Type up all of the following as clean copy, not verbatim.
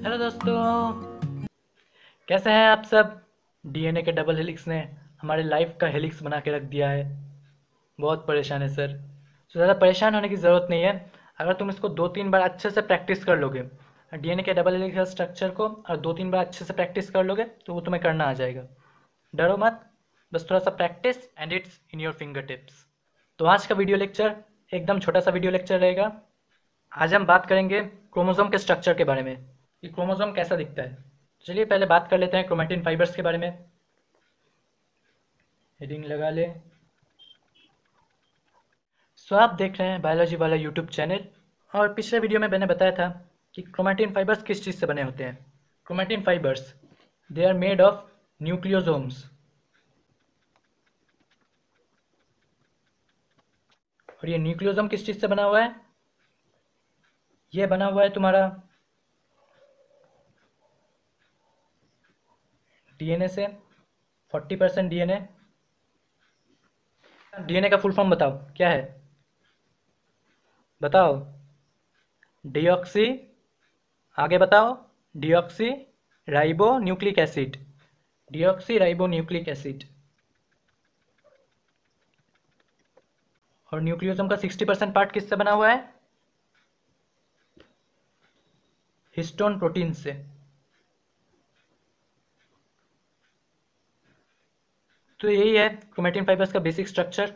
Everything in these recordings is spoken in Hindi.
हेलो दोस्तों, कैसे हैं आप सब। डीएनए के डबल हेलिक्स ने हमारे लाइफ का हेलिक्स बना के रख दिया है। बहुत परेशान है सर। तो ज़्यादा परेशान होने की ज़रूरत नहीं है। अगर तुम इसको 2-3 बार अच्छे से प्रैक्टिस कर लोगे डीएनए के डबल हेलिक्स स्ट्रक्चर को, और 2-3 बार अच्छे से प्रैक्टिस कर लोगे तो वो तुम्हें करना आ जाएगा। डरो मत, बस थोड़ा सा practice and it's in your finger tips. तो आज का वीडियो लेक्चर एकदम छोटा सा वीडियो लेक्चर रहेगा। आज हम बात करेंगे क्रोमोसोम के स्ट्रक्चर के बारे में कि क्रोमोसोम कैसा दिखता है। चलिए पहले बात कर लेते हैं क्रोमैटिन फाइबर्स के बारे में। हेडिंग लगा ले। सो आप देख रहे हैं बायोलॉजी वाला यूट्यूब चैनल, और पिछले वीडियो में मैंने बताया था कि क्रोमैटिन फाइबर्स किस चीज़ से बने होते हैं। Chromatin fibres they are made of nucleosomes. और ये न्यूक्लियोसोम किस चीज़ से बना हुआ है? ये बना हुआ है तुम्हारा डीएनए से। 40% डीएनए। डीएनए का फुल फॉर्म बताओ क्या है, बताओ। डीऑक्सी, आगे बताओ। Deoxy ribo nucleic acid. Deoxy ribo nucleic acid. और न्यूक्लियोसोम का 60% पार्ट किससे बना हुआ है? हिस्टोन प्रोटीन से। तो यही है क्रोमैटिन फाइबर्स का basic structure.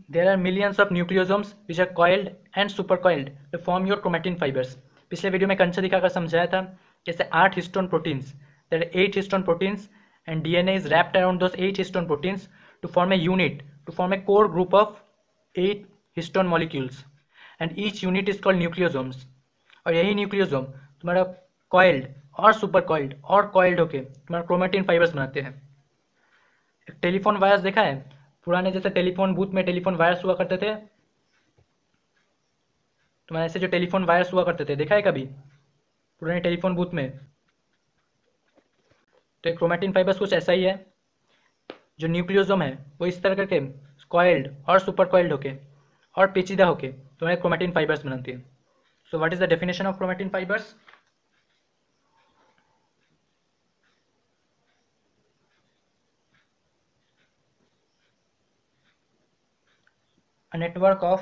There are millions of nucleosomes which are coiled and super coiled to form your chromatin fibres. पिछले वीडियो में कंचे दिखाकर समझाया था जैसे 8 histone proteins, there are 8 histone proteins and DNA is wrapped around those 8 histone proteins to form a unit, to form a core group of 8 histone molecules, and each unit is called nucleosomes. और यही न्यूक्लियोसोम तुम्हारा कॉइल्ड और सुपर कॉइल्ड और कॉइल्ड होके तुम्हारा क्रोमैटिन फाइबर्स बनाते हैं। टेलीफोन वायर्स देखा है? पुराने जैसे टेलीफोन बूथ में टेलीफोन वायर्स हुआ करते थे, तुम्हारे ऐसे जो टेलीफोन वायर्स हुआ करते थे, देखा है कभी पुराने टेलीफोन बूथ में? तो क्रोमैटिन फाइबर्स कुछ ऐसा ही है। जो न्यूक्लियोसोम है वो इस तरह करके कॉइल्ड और सुपर कॉइल्ड होके और पेचीदा होके तुम्हारे क्रोमैटिन फाइबर्स बनाती है। So what is the definition of chromatin fibres? A network of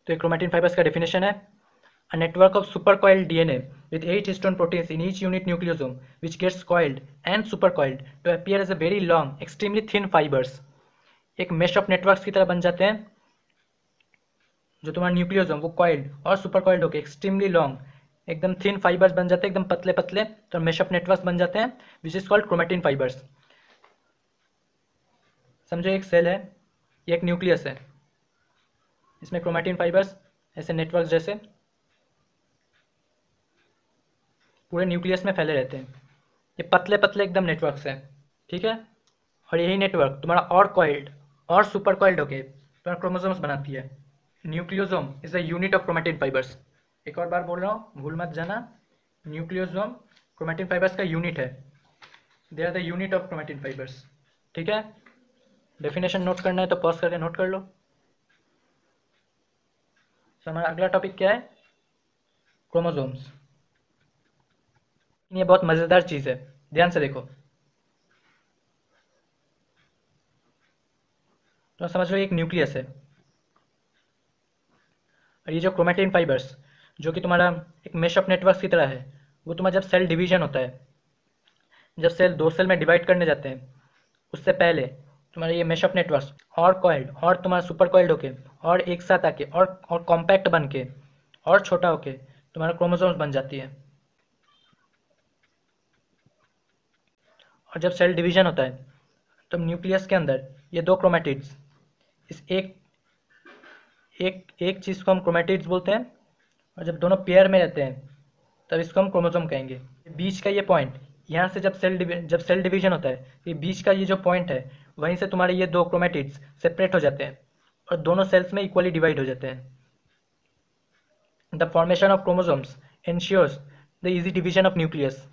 तो क्रोमैटिन फाइबर्स का डेफिनेशन है a network of supercoiled DNA with 8 histone proteins in each unit nucleosome which gets coiled and supercoiled to appear as a very long extremely thin fibers। एक mesh of networks की तरह बन जाते हैं जो तुम्हारा न्यूक्लियोसोम वो कॉइल्ड और सुपर कॉइल्ड होकर एक्सट्रीमली लॉन्ग एकदम थिन फाइबर्स बन जाते हैं, एकदम पतले पतले, तो मेश ऑफ नेटवर्क्स बन जाते हैं which is called chromatin fibres. समझो एक सेल है, ये एक न्यूक्लियस है, इसमें क्रोमैटिन फाइबर्स ऐसे नेटवर्क जैसे पूरे न्यूक्लियस में फैले रहते हैं। ये पतले पतले एकदम नेटवर्क्स हैं, ठीक है। और यही नेटवर्क तुम्हारा और कॉइल्ड और सुपर कॉइल्ड होके तुम्हारा क्रोमोसोम्स बनाती है। Nucleosome is the unit of chromatin fibres. एक और बार बोल रहा हूँ, भूल मत जाना। न्यूक्लियोसोम क्रोमैटिन फाइबर्स का यूनिट है। They are the unit of chromatin fibres, ठीक है। डेफिनेशन नोट करना है तो पॉज करके नोट कर लो। तो हमारा अगला टॉपिक क्या है? क्रोमोसोम्स। ये बहुत मज़ेदार चीज़ है, ध्यान से देखो। तो समझ लो एक न्यूक्लियस है, और ये जो क्रोमैटिन फाइबर्स जो कि तुम्हारा एक मेश ऑफ नेटवर्क्स की तरह है, वो तुम्हारा जब सेल डिवीजन होता है, जब सेल 2 सेल में डिवाइड करने जाते हैं, उससे पहले तुम्हारे ये मेश ऑफ नेटवर्क्स और कॉइल्ड और तुम्हारा सुपर कॉइल्ड होके और एक साथ आके और कॉम्पैक्ट बन के और छोटा होके तुम्हारा क्रोमोसोम्स बन जाती है। और जब सेल डिवीजन होता है तो न्यूक्लियस के अंदर ये दो क्रोमैटिड्स, इस एक एक चीज़ को हम क्रोमैटिड्स बोलते हैं, और जब दोनों पेयर में रहते हैं तब इसको हम क्रोमोसोम कहेंगे। बीच का ये पॉइंट, यहाँ से जब सेल डिवीजन होता है, ये बीच का ये जो पॉइंट है, वहीं से तुम्हारे ये दो क्रोमैटिड्स सेपरेट हो जाते हैं और दोनों सेल्स में इक्वली डिवाइड हो जाते हैं। The formation of chromosomes ensures the easy division of nucleus.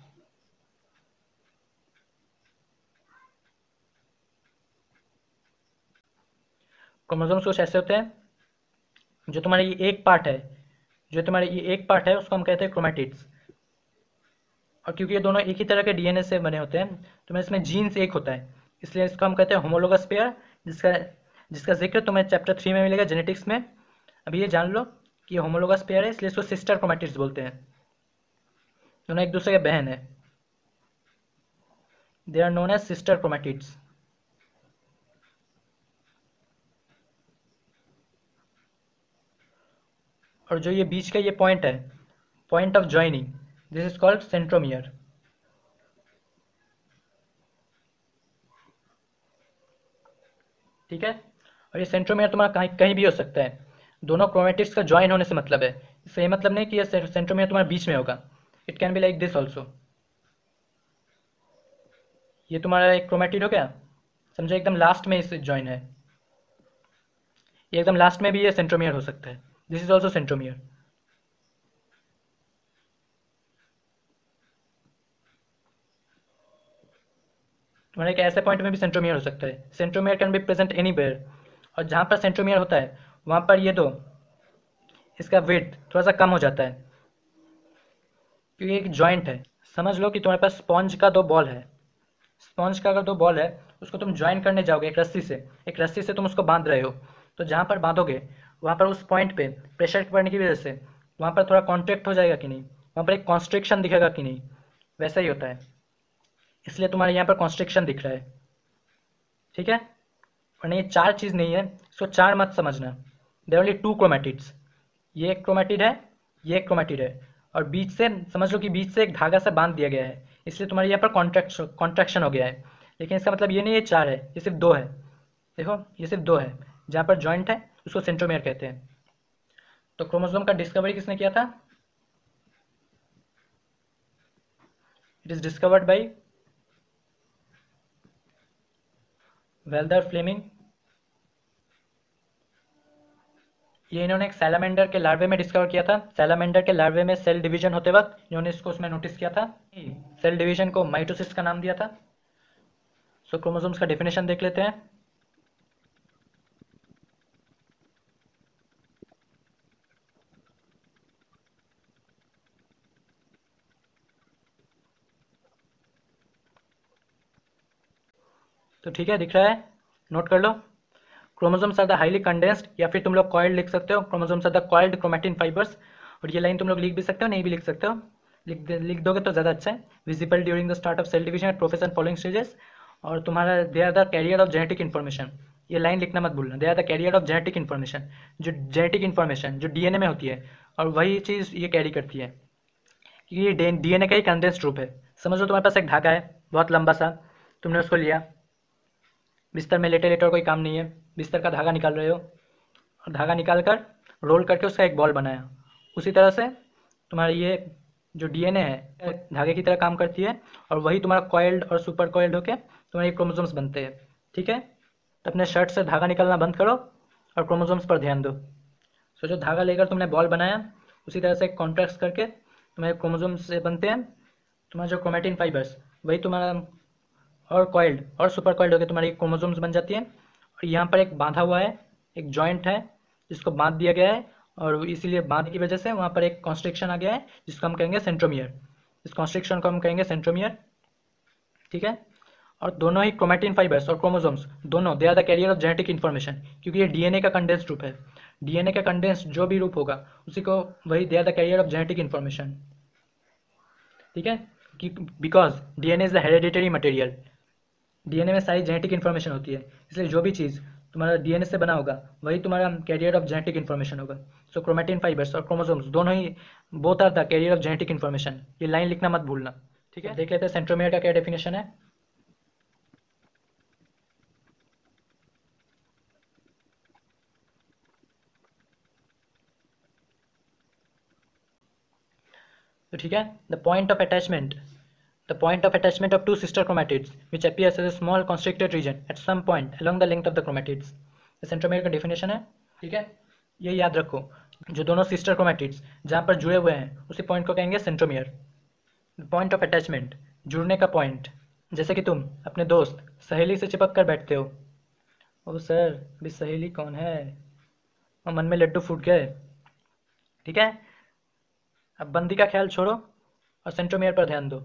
Chromosomes कुछ ऐसे होते हैं, जो तुम्हारा ये एक पार्ट है, उसको हम कहते हैं क्रोमैटिड्स। और क्योंकि ये दोनों एक ही तरह के डीएनए से बने होते हैं, तो मैं इसमें जीन्स एक होता है, इसलिए इसको हम कहते हैं होमोलोगस पेयर, जिसका जिसका जिक्र तुम्हें चैप्टर 3 में मिलेगा जेनेटिक्स में। अभी ये जान लो कि ये होमोलोगस पेयर है, इसलिए इसको सिस्टर क्रोमैटिड्स बोलते हैं। दोनों एक दूसरे के बहन है, they are known as sister chromatids. और जो ये बीच का ये पॉइंट है, point of joining, this is called centromere. ठीक है, और ये सेंट्रोमियर तुम्हारा कहीं कहीं भी हो सकता है, दोनों क्रोमैटिड्स का ज्वाइन होने से मतलब है। इससे ये मतलब नहीं कि ये सेंट्रोमियर तुम्हारे बीच में होगा, it can be like this also. ये तुम्हारा एक क्रोमैटिड हो गया, समझो एकदम लास्ट में इस ज्वाइन है, ये एकदम लास्ट में भी ये सेंट्रोमियर हो सकता है, दिस इज ऑल्सो सेंट्रोमियर। तुम्हारे एक ऐसे पॉइंट में भी सेंट्रोमियर हो सकता है, centromere can be present anywhere. और जहाँ पर सेंट्रोमियर होता है वहाँ पर ये दो, इसका वेट थोड़ा सा कम हो जाता है, क्योंकि एक जॉइंट है। समझ लो कि तुम्हारे पास स्पॉन्ज का दो बॉल है, स्पॉन्ज का अगर दो बॉल है, उसको तुम ज्वाइन करने जाओगे एक रस्सी से तुम उसको बांध रहे हो, तो जहाँ पर बांधोगे वहाँ पर उस पॉइंट पे प्रेशर पड़ने की वजह से वहाँ पर थोड़ा कॉन्ट्रैक्ट हो जाएगा कि नहीं, वहाँ पर एक कॉन्स्ट्रिक्शन दिखेगा कि नहीं, वैसा ही होता है, इसलिए तुम्हारे यहाँ पर कॉन्स्ट्रिक्शन दिख रहा है। ठीक है, और नहीं, चार चीज़ नहीं है, इसको चार मत समझना, देयर ओनली टू क्रोमैटिड्स। ये एक क्रोमैटिड है, ये एक क्रोमैटिड है, और बीच से समझ लो कि बीच से एक धागा से बांध दिया गया है, इसलिए तुम्हारे यहाँ पर कॉन्ट्रैक्शन हो गया है। लेकिन इसका मतलब ये नहीं है चार है, ये सिर्फ दो है। देखो ये सिर्फ दो है, जहाँ पर जॉइंट है उसको सेंट्रोमियर कहते हैं। तो क्रोमोसोम का डिस्कवरी किसने किया था? It is discovered by Welder Fleming. ये इन्होंने एक सैलामेंडर के लार्वे में डिस्कवर किया था। सैलामेंडर के लार्वे में सेल डिवीजन होते वक्त इन्होंने इसको उसमें नोटिस किया था। सेल डिवीजन को माइटोसिस का नाम दिया था। सो क्रोमोसोम्स का डेफिनेशन देख लेते हैं। तो ठीक है, दिख रहा है, नोट कर लो। Chromosomes are the highly condensed, या फिर तुम लोग कॉइल्ड लिख सकते हो, chromosomes are the coiled chromatin fibres. और ये लाइन तुम लोग लिख भी सकते हो, नहीं भी लिख सकते हो, लिख दोगे तो ज़्यादा अच्छा है। Visible during the start of cell division at prophase following stages. और तुम्हारा they are the carrier of genetic information, ये लाइन लिखना मत भूलना, they are the carrier of genetic information. जो जेनेटिक इन्फॉर्मेशन जो डीएनए में होती है, और वही चीज़ ये कैरी करती है, क्योंकि ये डीएनए का ही कंडेंस्ड रूप है। समझ लो तुम्हारे पास एक धागा है बहुत लंबा सा, तुमने उसको लिया, बिस्तर में लेटे लेटे और कोई काम नहीं है, बिस्तर का धागा निकाल रहे हो, और धागा निकाल कर रोल करके उसका एक बॉल बनाया। उसी तरह से तुम्हारा ये जो डीएनए है धागे की तरह काम करती है, और वही तुम्हारा कॉइल्ड और सुपर कॉइल्ड होके तुम्हारे क्रोमोसोम्स बनते हैं। ठीक है, तो अपने शर्ट से धागा निकालना बंद करो और क्रोमोसोम्स पर ध्यान दो। सोचो धागा लेकर तुमने बॉल बनाया, उसी तरह से कॉन्ट्रैक्ट करके तुम्हारे क्रोमोसोम्स से बनते हैं तुम्हारा जो क्रोमैटिन फाइबर्स, वही तुम्हारा और कॉइल्ड और सुपर कॉइल्ड होकर तुम्हारी क्रोमोसोम्स बन जाती है। और यहाँ पर एक बांधा हुआ है, एक जॉइंट है जिसको बांध दिया गया है, और इसीलिए बांध की वजह से वहाँ पर एक कॉन्स्ट्रिक्शन आ गया है जिसको हम कहेंगे सेंट्रोमियर। इस कॉन्स्ट्रिक्शन को हम कहेंगे सेंट्रोमियर। ठीक है, और दोनों ही क्रोमैटिन फाइबर्स और क्रोमोसोम्स दोनों they are the carrier of genetic information, क्योंकि ये डीएनए का कंडेंस्ड रूप है। डीएनए का कंडेंस्ड जो भी रूप होगा उसी को वही they are the carrier of genetic information. ठीक है, because DNA is the hereditary material, DNA में सारी जेनेटिक इन्फॉर्मेशन होती है, इसलिए जो भी चीज़ तुम्हारा डीएनए से बना होगा वही तुम्हारा कैरियर ऑफ जेनेटिक इन्फॉर्मेशन होगा। सो क्रोमैटिन फाइबर्स और क्रोमोसोम्स दोनों ही both are the carrier of genetic information. ये लाइन लिखना मत भूलना। ठीक है, देख लेते हैं सेंट्रोमियर का क्या डेफिनेशन है। तो ठीक है, the point of attachment of two sister chromatids which appears as a small constricted region at some point along the length of the chromatids। ये सेंट्रोमियर का डेफिनेशन है। ठीक है, ये याद रखो, जो दोनों सिस्टर क्रोमैटिड्स जहाँ पर जुड़े हुए हैं उसी पॉइंट को कहेंगे सेंट्रोमियर। पॉइंट ऑफ अटैचमेंट, जुड़ने का पॉइंट, जैसे कि तुम अपने दोस्त सहेली से चिपक कर बैठते हो, ओ सर, अभी सहेली कौन है? और मन में लड्डू फूट गए। ठीक है, अब बंदी का ख्याल छोड़ो और सेंट्रोमियर पर ध्यान दो।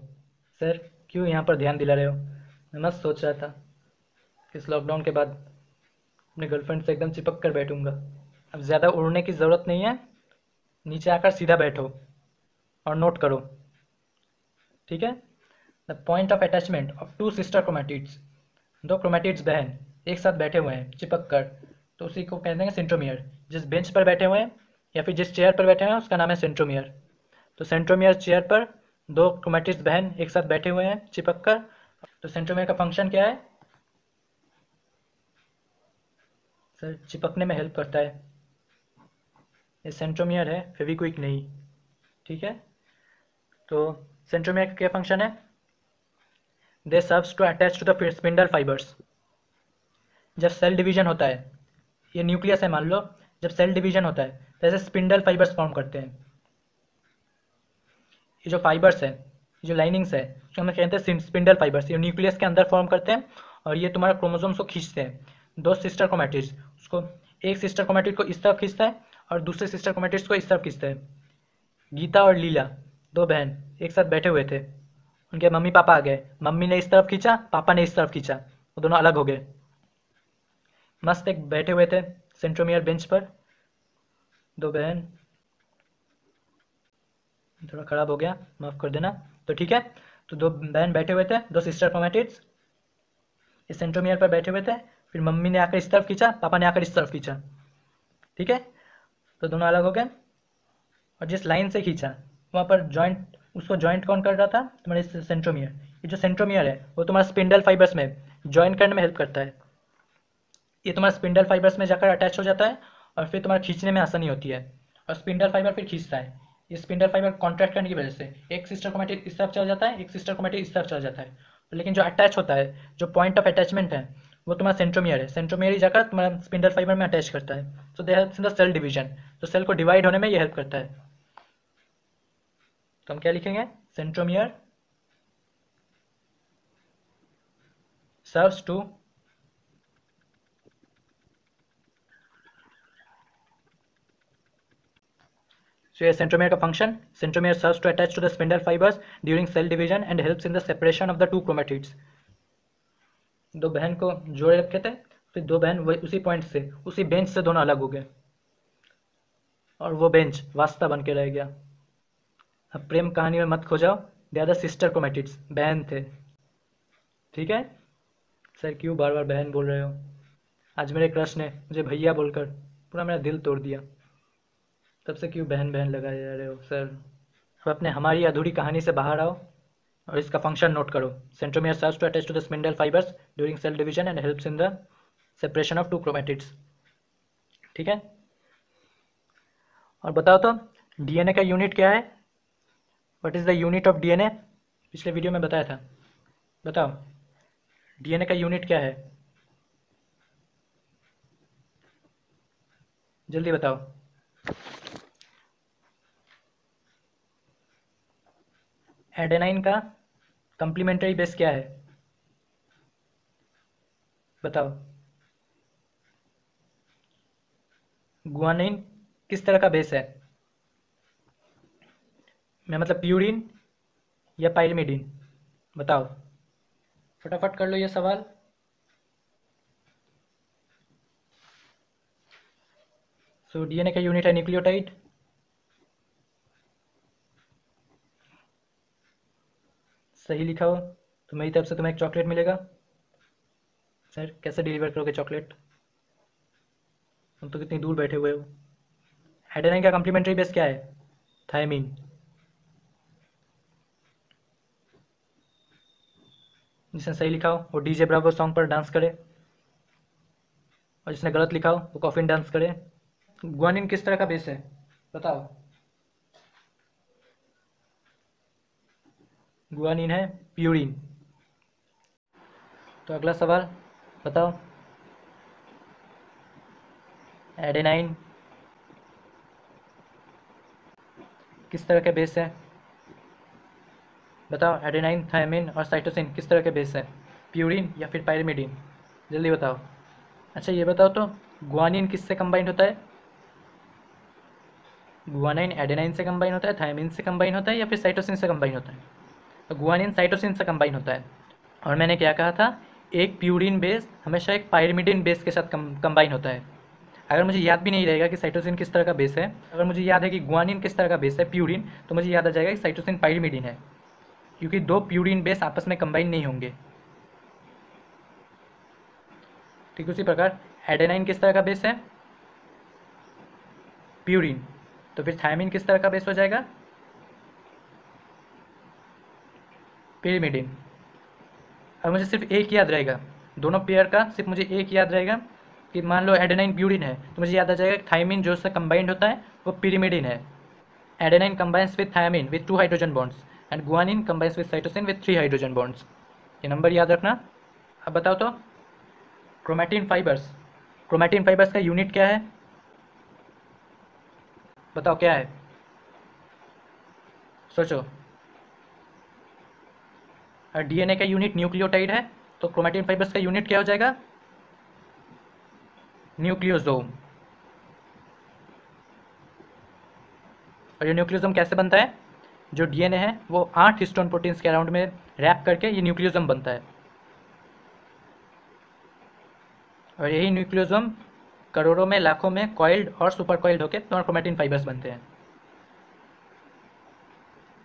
सर, क्यों यहाँ पर ध्यान दिला रहे हो? मैं मस्त सोच रहा था कि इस लॉकडाउन के बाद अपनी गर्लफ्रेंड से एकदम चिपक कर बैठूंगा। अब ज़्यादा उड़ने की ज़रूरत नहीं है, नीचे आकर सीधा बैठो और नोट करो। ठीक है, the point of attachment of two sister chromatids, दो क्रोमैटिड्स बहन एक साथ बैठे हुए हैं चिपक कर, तो उसी को कहते हैं सेंट्रोमियर। जिस बेंच पर बैठे हुए हैं या फिर जिस चेयर पर बैठे हुए हैं उसका नाम है सेंट्रोमियर। तो सेंट्रोमियर चेयर पर दो क्रोमैटिड्स बहन एक साथ बैठे हुए हैं चिपक कर। तो सेंट्रोमियर का फंक्शन क्या है? सर, चिपकने में हेल्प करता है। ये सेंट्रोमियर है, फेविक्विक नहीं। ठीक है, तो सेंट्रोमियर का क्या फंक्शन है? They serve to attach to the spindle fibres. जब सेल डिवीजन होता है, ये न्यूक्लियस है मान लो, जब सेल डिवीजन होता है तो ऐसे स्पिंडल फाइबर्स फॉर्म करते हैं। ये जो फाइबर्स है, ये जो लाइनिंग्स है, उसको हम कहते हैं स्पिंडल फाइबर्स। ये न्यूक्लियस के अंदर फॉर्म करते हैं और ये तुम्हारा क्रोमोसोम्स को खींचते हैं। दो सिस्टर क्रोमैटिड्स, उसको एक सिस्टर क्रोमैटिड को इस तरफ खींचता है और दूसरे सिस्टर क्रोमैटिड्स को इस तरफ खींचता है। गीता और लीला दो बहन एक साथ बैठे हुए थे, उनके मम्मी पापा आ गए, मम्मी ने इस तरफ खींचा, पापा ने इस तरफ खींचा, वो दोनों अलग हो गए। मस्त एक बैठे हुए थे सेंट्रोमियर बेंच पर, दो बहन। थोड़ा ख़राब हो गया, माफ़ कर देना। तो ठीक है, तो दो बहन बैठे हुए थे, दो सिस्टर क्रोमैटिड्स इस सेंट्रोमियर पर बैठे हुए थे। फिर मम्मी ने आकर इस तरफ खींचा, पापा ने आकर इस तरफ खींचा। ठीक है, तो दोनों अलग हो गए। और जिस लाइन से खींचा वहाँ पर जॉइंट, उसको जॉइंट कौन कर रहा था? तुम्हारे सेंट्रोमियर। ये जो सेंट्रोमियर है वो तुम्हारा स्पिंडल फाइबर्स में जॉइन करने में हेल्प करता है। ये तुम्हारा स्पिंडल फाइबर्स में जाकर अटैच हो जाता है और फिर तुम्हारा खींचने में आसानी होती है और स्पिंडल फाइबर फिर खींचता है। ये स्पिंडल फाइबर कॉन्ट्रैक्ट करने की वजह से एक सिस्टर क्रोमैटिड इस तरफ चला जाता है, एक सिस्टर क्रोमैटिड इस तरफ चला जाता है। लेकिन जो अटैच होता है, जो पॉइंट ऑफ अटैचमेंट है, वो तुम्हारा सेंट्रोमियर है। सेंट्रोमियर ही जाकर तुम्हारा स्पिंडल फाइबर में अटैच करता है। So they helps in the cell division. तो सेल को डिवाइड होने में ये हेल्प करता है। तो हम क्या लिखेंगे? Centromere serves to So, a centromere का function, centromere serves to attach to the spindle fibers during cell division and helps in the separation of the two chromatids. दो बहन को जोड़े रखे थे, फिर दो बहन उसी पॉइंट से, उसी बेंच से दोनों अलग हो गए और वो बेंच वास्ता बन के रह गया। अब प्रेम कहानी में मत खो जाओ, they are the sister chromatids, बहन थे। ठीक है सर, क्यों बार बार बहन बोल रहे हो? आज मेरे क्रश ने मुझे भैया बोलकर पूरा मेरा दिल तोड़ दिया, तब से क्यों बहन बहन लगाए जा रहे हो सर? अब अपने हमारी अधूरी कहानी से बाहर आओ और इसका फंक्शन नोट करो। Centromere serves to attach to the spindle fibres during cell division and helps in the separation of two chromatids. ठीक है, और बताओ तो डीएनए का यूनिट क्या है? What is the unit of DNA? पिछले वीडियो में बताया था, बताओ डीएनए का यूनिट क्या है? जल्दी बताओ। एडेनाइन का कंप्लीमेंट्री बेस क्या है? बताओ। गुआनिन किस तरह का बेस है? मैं मतलब प्यूरिन या पाइरिमिडीन? बताओ, फटाफट कर लो ये सवाल। सो डीएनए का यूनिट है न्यूक्लियोटाइड। सही लिखा हो तो मेरी तरफ से तुम्हें एक चॉकलेट मिलेगा। सर, कैसे डिलीवर करोगे चॉकलेट? तुम तो कितनी दूर बैठे हुए हो। एडेनाइन का कम्प्लीमेंट्री बेस क्या है? थायमीन। जिसने सही लिखा हो वो डीजे ब्रावो सॉन्ग पर डांस करे और जिसने गलत लिखा हो वो कॉफिन डांस करे। गुआनिन किस तरह का बेस है? बताओ। गुआनिन है प्यूरिन। तो अगला सवाल बताओ। एडेनाइन किस तरह के बेस है? बताओ, एडेनाइन, थायमिन और साइटोसिन किस तरह के बेस है? प्यूरिन या फिर पाइरिमिडीन? जल्दी बताओ। अच्छा ये बताओ तो गुआनिन किससे कंबाइंड होता है? गुआनाइन एडेनाइन से कंबाइन होता है, थायमिन से कंबाइन होता है, या फिर साइटोसिन से कंबाइन होता है? तो गुआनिन साइटोसिन से कंबाइन होता है। और मैंने क्या कहा था, एक प्यूरिन बेस हमेशा एक पायरिमिडिन बेस के साथ कंबाइन होता है। अगर मुझे याद भी नहीं रहेगा कि साइटोसिन किस तरह का बेस है, अगर मुझे याद है कि गुआनिन किस तरह का बेस है प्यूरिन, तो मुझे याद आ जाएगा कि साइटोसिन पायरिमिडिन है, क्योंकि दो प्यूरिन बेस आपस में कंबाइन नहीं होंगे। ठीक उसी प्रकार एडेनाइन किस तरह का बेस है? प्यूरिन। तो फिर थायमिन किस तरह का बेस हो जाएगा? पिरिमिडिन। अब मुझे सिर्फ एक याद रहेगा, दोनों पेयर का सिर्फ मुझे एक याद रहेगा कि मान लो एडेनाइन प्यूरिन है, तो मुझे याद आ जाएगा कि थायमिन जो उससे कंबाइंड होता है वो पिरिमिडिन है। Adenine combines with thymine with 2 hydrogen bonds and guanine combines with cytosine with 3 hydrogen bonds. ये नंबर याद रखना। अब बताओ तो क्रोमैटिन फाइबर्स, क्रोमैटिन फाइबर्स का यूनिट क्या है? बताओ क्या है, सोचो। और डीएनए का यूनिट न्यूक्लियोटाइड है, तो क्रोमैटिन फाइबर्स का यूनिट क्या हो जाएगा? न्यूक्लियोसोम। और ये न्यूक्लियोसोम कैसे बनता है? जो डीएनए है वो 8 हिस्टोन प्रोटीन्स के अराउंड में रैप करके ये न्यूक्लियोसोम बनता है। और यही न्यूक्लियोसोम करोड़ों में, लाखों में कॉइल्ड और सुपर कॉइल्ड होकर तुम्हारे क्रोमैटिन फाइबर्स बनते हैं।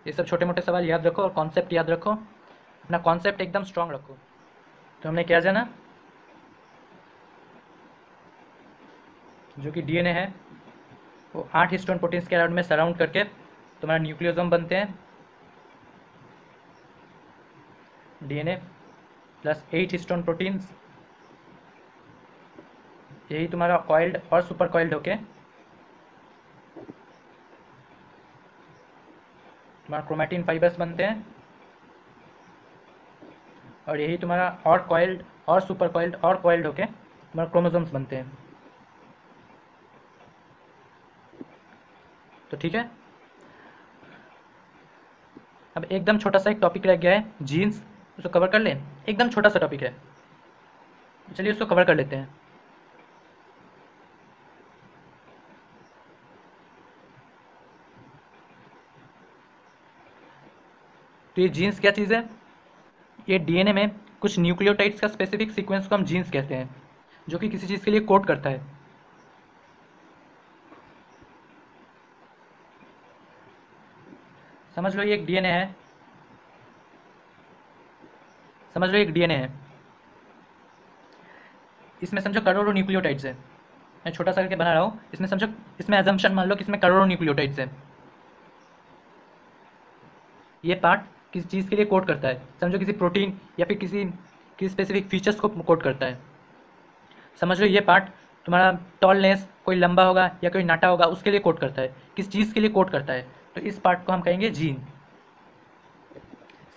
ये सब छोटे मोटे सवाल याद रखो और कॉन्सेप्ट याद रखो, अपना कॉन्सेप्ट एकदम स्ट्रांग रखो। तो हमने क्या जाना, जो कि डीएनए है वो 8 हिस्टोन प्रोटीन्स के अराउंड में सराउंड करके तुम्हारा न्यूक्लियोसोम बनते हैं। डीएनए प्लस 8 हिस्टोन प्रोटीन्स, यही तुम्हारा कॉइल्ड और सुपर कॉइल्ड होके तुम्हारा क्रोमैटिन फाइबर्स बनते हैं। और यही तुम्हारा और कॉइल्ड और सुपर कॉइल्ड और कॉइल्ड होके तुम्हारा क्रोमोसोम्स बनते हैं। तो ठीक है, अब एकदम छोटा सा एक टॉपिक रह गया है जीन्स, उसको कवर कर लें। एकदम छोटा सा टॉपिक है, चलिए उसको कवर कर लेते हैं। तो ये जीन्स क्या चीज़ है? ये डीएनए में कुछ न्यूक्लियोटाइड्स का स्पेसिफिक सीक्वेंस को हम जीन्स कहते हैं, जो कि किसी चीज़ के लिए कोड करता है। समझ लो ये एक डीएनए है, समझ लो एक डीएनए है, इसमें समझो करोड़ों न्यूक्लियोटाइड्स है। मैं छोटा सा करके बना रहा हूँ, इसमें समझो, इसमें एजम्पशन मान लो कि इसमें करोड़ों न्यूक्लियोटाइड्स है। ये पार्ट किसी चीज़ के लिए कोड करता है, समझो किसी प्रोटीन या फिर किसी स्पेसिफिक फीचर्स को कोड करता है। समझ लो ये पार्ट तुम्हारा टॉलनेस, कोई लंबा होगा या कोई नाटा होगा, उसके लिए कोड करता है, किस चीज़ के लिए कोड करता है, तो इस पार्ट को हम कहेंगे जीन।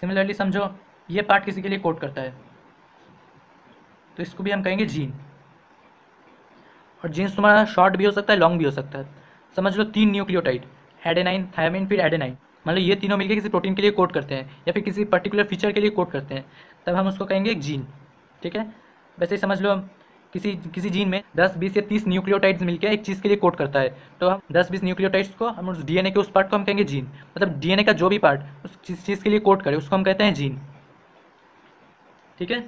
सिमिलरली समझो ये पार्ट किसी के लिए कोड करता है, तो इसको भी हम कहेंगे जीन। और जीन्स तुम्हारा शॉर्ट भी हो सकता है, लॉन्ग भी हो सकता है। समझ लो 3 न्यूक्लियोटाइड, एडेनाइन, थायमिन, फिर एडेनाइन, मान लो ये तीनों मिलकर किसी प्रोटीन के लिए कोड करते हैं या फिर किसी पर्टिकुलर फीचर के लिए कोड करते हैं, तब हम उसको कहेंगे एक जीन। ठीक है, वैसे ही समझ लो किसी किसी जीन में 10, 20 या 30 न्यूक्लियोटाइड्स मिलकर एक चीज़ के लिए कोड करता है, तो हम 10-20 न्यूक्लियोटाइड्स को हम उस डीएनए के उस पार्ट को हम कहेंगे जीन। मतलब डीएनए का जो भी पार्ट उस चीज़ के लिए कोड करे उसको हम कहते हैं जीन। ठीक है,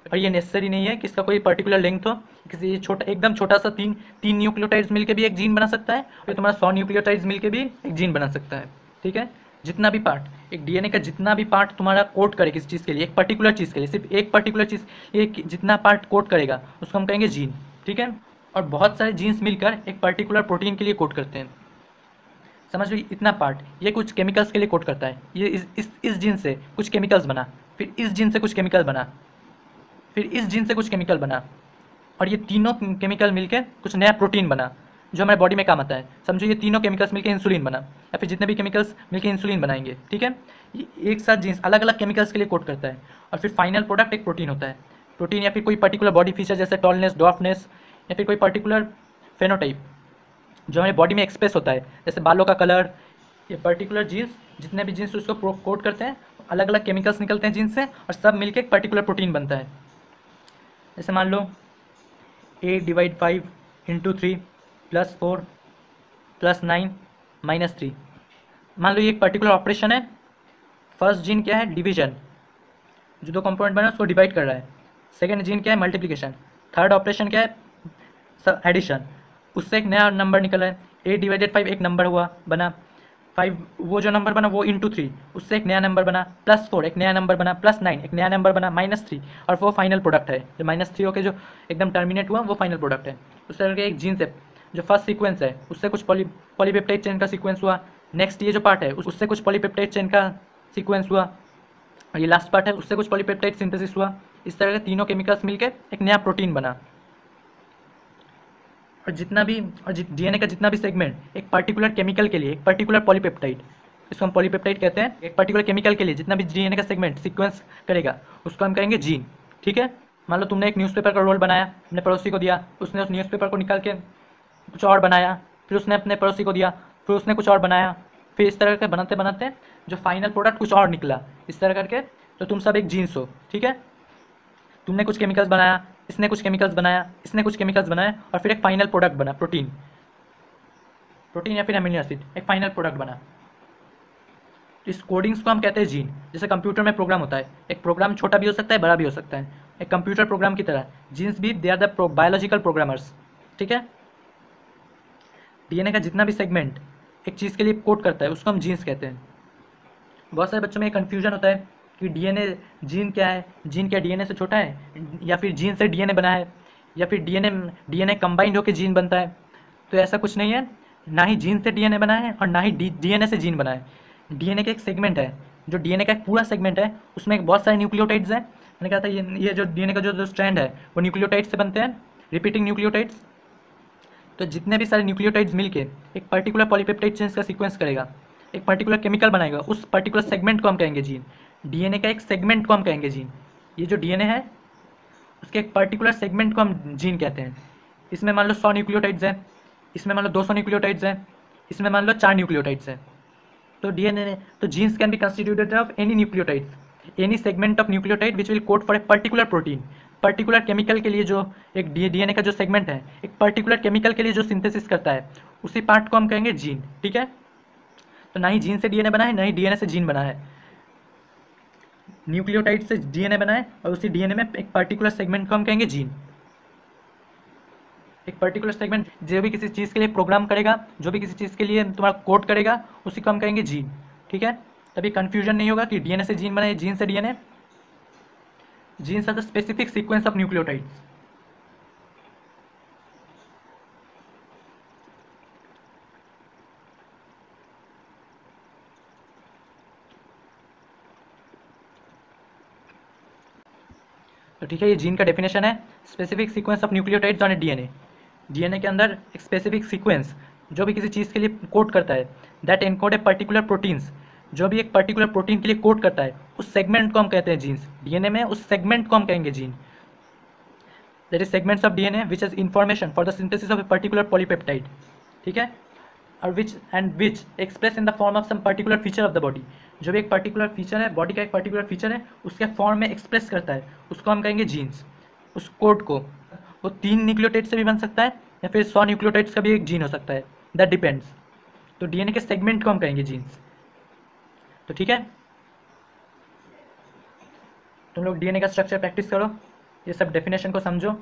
और ये नेसेसरी नहीं है कि इसका कोई पर्टिकुलर लेंथ हो, किसी छोटा एकदम छोटा सा तीन न्यूक्लियोटाइड्स मिलके भी एक जीन बना सकता है, और तुम्हारा 100 न्यूक्लियोटाइड्स मिलके भी एक जीन बना सकता है। ठीक है, जितना भी पार्ट एक डीएनए का, जितना भी पार्ट तुम्हारा कोड करे किसी चीज़ के लिए, एक पर्टिकुलर चीज़ के लिए, सिर्फ एक पर्टिकुलर चीज़, एक जितना पार्ट कोड करेगा उसको हम कहेंगे जीन। ठीक है, और बहुत सारे जीन्स मिलकर एक पर्टिकुलर प्रोटीन के लिए कोड करते हैं। समझ लो इतना पार्ट ये कुछ केमिकल्स के लिए कोड करता है, ये इस जीन से कुछ केमिकल्स बना, फिर इस जीन से कुछ केमिकल बना, फिर इस जीन से कुछ केमिकल बना, और ये तीनों केमिकल मिलकर कुछ नया प्रोटीन बना जो हमारे बॉडी में काम आता है। समझो ये तीनों केमिकल्स मिलकर इंसुलिन बना, या फिर जितने भी केमिकल्स मिलकर इंसुलिन बनाएंगे। ठीक है, ये एक साथ जीन्स अलग अलग केमिकल्स के लिए कोड करता है, और फिर फाइनल प्रोडक्ट एक प्रोटीन होता है। प्रोटीन या फिर कोई पर्टिकुलर बॉडी फीचर जैसे टॉलनेस, डॉर्फनेस, या फिर कोई पर्टिकुलर फेनोटाइप जो हमारे बॉडी में एक्सप्रेस होता है, जैसे बालों का कलर। ये पर्टिकुलर जीन्स, जितने भी जीन्स उसको कोड करते हैं, अलग अलग केमिकल्स निकलते हैं जीन्स से, और सब मिलकर एक पर्टिकुलर प्रोटीन बनता है। जैसे मान लो 8 divide 5 into 3 plus 4 plus 9 minus 3। मान लो ये एक पर्टिकुलर ऑपरेशन है। फर्स्ट जीन क्या है? डिवीजन, जो दो कंपोनेंट बना उसको डिवाइड कर रहा है। सेकेंड जीन क्या है? मल्टीप्लिकेशन। थर्ड ऑपरेशन क्या है? एडिशन। उससे एक नया नंबर निकला है। 8 डिवाइडेड 5 एक नंबर हुआ बना। 5 वो जो नंबर बना वो इंटू 3, उससे एक नया नंबर बना। प्लस 4 एक नया नंबर बना। प्लस 9 एक नया नंबर बना। माइनस 3 और वो फाइनल प्रोडक्ट है। जो माइनस 3 होकर जो एकदम टर्मिनेट हुआ वो फाइनल प्रोडक्ट है। उस तरह के एक जीन से जो फर्स्ट सीक्वेंस है उससे कुछ पॉलीपेप्टाइड चेन का सीक्वेंस हुआ। नेक्स्ट ये जो पार्ट है उससे कुछ पॉलीपेप्टाइड चेन का सीक्वेंस हुआ। और ये लास्ट पार्ट है उससे कुछ पॉलीपेप्टाइड सिंथेसिस हुआ। इस तरह के तीनों केमिकल्स मिलकर एक नया प्रोटीन बना। और डीएनए का जितना भी सेगमेंट एक पर्टिकुलर केमिकल के लिए, एक पर्टिकुलर पॉलीपेप्टाइड, इसको हम पॉलीपेप्टाइड कहते हैं, एक पर्टिकुलर केमिकल के लिए जितना भी डीएनए का सेगमेंट सीक्वेंस करेगा उसको हम कहेंगे जीन। ठीक है। मान लो तुमने एक न्यूज़पेपर का रोल बनाया, अपने पड़ोसी को दिया, उसने उस न्यूज़पेपर को निकाल के कुछ और बनाया, फिर उसने अपने पड़ोसी को दिया, फिर उसने कुछ और बनाया, फिर इस तरह के बनाते बनाते जो फाइनल प्रोडक्ट कुछ और निकला। इस तरह करके तो तुम सब एक जीन्स हो। ठीक है। तुमने कुछ केमिकल्स बनाया, इसने कुछ केमिकल्स बनाया, इसने कुछ केमिकल्स बनाया, और फिर एक फाइनल प्रोडक्ट बना, प्रोटीन या फिर अमीनो एसिड, एक फाइनल प्रोडक्ट बना। इस कोडिंग्स को हम कहते हैं जीन। जैसे कंप्यूटर में प्रोग्राम होता है, एक प्रोग्राम छोटा भी हो सकता है, बड़ा भी हो सकता है, एक कंप्यूटर प्रोग्राम की तरह जीन्स भी they are the biological programmers. ठीक है। डीएनए का जितना भी सेगमेंट एक चीज़ के लिए कोड करता है उसको हम जीन्स कहते हैं। बहुत सारे बच्चों में कन्फ्यूजन होता है कि डीएनए जीन क्या है, जीन क्या डीएनए से छोटा है, या फिर जीन से डीएनए बना है, या फिर डीएनए कंबाइंड होकर जीन बनता है। तो ऐसा कुछ नहीं है, ना ही जीन से डीएनए बना है और ना ही डीएनए से जीन बना है। डीएनए का एक सेगमेंट है, जो डीएनए का एक पूरा सेगमेंट है, उसमें बहुत सारे न्यूक्लियोटाइड्स हैं। मैंने कहा था ये जो डीएनए का जो स्ट्रैंड है वो न्यूक्लियोटाइड्स से बनते हैं, रिपीटिंग न्यूक्लियोटाइड्स। तो जितने भी सारे न्यूक्लियोटाइड्स मिलके एक पर्टिकुलर पॉलीपेप्टाइड चेन का सीक्वेंस करेगा, एक पर्टिकुलर केमिकल बनाएगा, उस पर्टिकुलर सेगमेंट को हम कहेंगे जीन। डीएनए का एक सेगमेंट को हम कहेंगे जीन। ये जो डीएनए है उसके एक पर्टिकुलर सेगमेंट को हम जीन कहते हैं। इसमें मान लो 100 न्यूक्लियोटाइड्स हैं, इसमें मान लो 200 न्यूक्लियोटाइड्स हैं, इसमें मान लो 4 न्यूक्लियोटाइड्स हैं। तो डीएनए तो genes can be constituted of any nucleotides, any segment of nucleotide which will code for a particular protein. Particular chemical के लिए जो एक डीएनए का जो सेगमेंट है एक पर्टिकुलर केमिकल के लिए जो सिंथेसिस करता है उसी पार्ट को हम कहेंगे जीन। ठीक है। तो ना ही जीन से डीएनए बना है, ना ही डीएनए से जीन बना है। न्यूक्लियोटाइड से डीएनए बना है और उसी डीएनए में एक पर्टिकुलर सेगमेंट को हम कहेंगे जीन। एक पर्टिकुलर सेगमेंट जो भी किसी चीज़ के लिए प्रोग्राम करेगा, जो भी किसी चीज़ के लिए तुम्हारा कोड करेगा, उसी को हम कहेंगे जीन। ठीक है। तभी कन्फ्यूजन नहीं होगा कि डीएनए से जीन बना है, जीन से DNA. Genes are the specific sequence of nucleotides. तो ठीक है, ये जीन का डेफिनेशन है, specific sequence of nucleotides on a DNA. DNA के अंदर एक स्पेसिफिक सीक्वेंस जो भी किसी चीज़ के लिए कोड करता है, that encode a particular proteins, जो भी एक पर्टिकुलर प्रोटीन के लिए कोड करता है उस सेगमेंट को हम कहते हैं जीन्स। डीएनए में उस सेगमेंट को हम कहेंगे gene. That is segments of DNA which is information for the synthesis of a particular polypeptide. ठीक है। और which express in the form of some particular feature of the body, जो भी एक पर्टिकुलर फीचर है, बॉडी का एक पर्टिकुलर फीचर है, उसके फॉर्म में एक्सप्रेस करता है, उसको हम कहेंगे जीन्स। उस कोड को वो 3 न्यूक्लियोटाइड से भी बन सकता है या फिर 100 न्यूक्लियोटाइड्स का भी एक जीन हो सकता है, दैट डिपेंड्स। तो डीएनए के सेगमेंट को हम कहेंगे जीन्स। तो ठीक है, तुम लोग डीएनए का स्ट्रक्चर प्रैक्टिस करो, ये सब डेफिनेशन को समझो।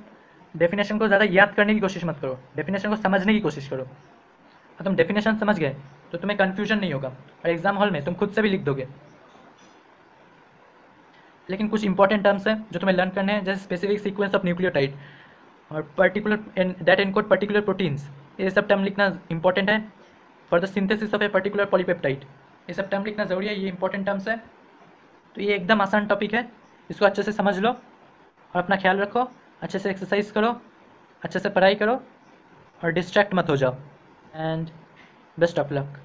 डेफिनेशन को ज़्यादा याद करने की कोशिश मत करो, डेफिनेशन को समझने की कोशिश करो। और तुम डेफिनेशन समझ गए तो तुम्हें कन्फ्यूजन नहीं होगा और एग्जाम हॉल में तुम खुद से भी लिख दोगे। लेकिन कुछ इंपॉर्टेंट टर्म्स हैं जो तुम्हें लर्न करने हैं, जैसे स्पेसिफिक सीक्वेंस ऑफ न्यूक्लियोटाइड और particular that encode particular proteins. ये सब टर्म लिखना इंपॉर्टेंट है for the synthesis of a particular polypeptide. ये सब टर्म लिखना ज़रूरी है, ये इंपॉर्टेंट टर्म्स है। तो ये एकदम आसान टॉपिक है, इसको अच्छे से समझ लो और अपना ख्याल रखो, अच्छे से एक्सरसाइज करो, अच्छे से पढ़ाई करो और डिस्ट्रैक्ट मत हो जाओ। And best of luck.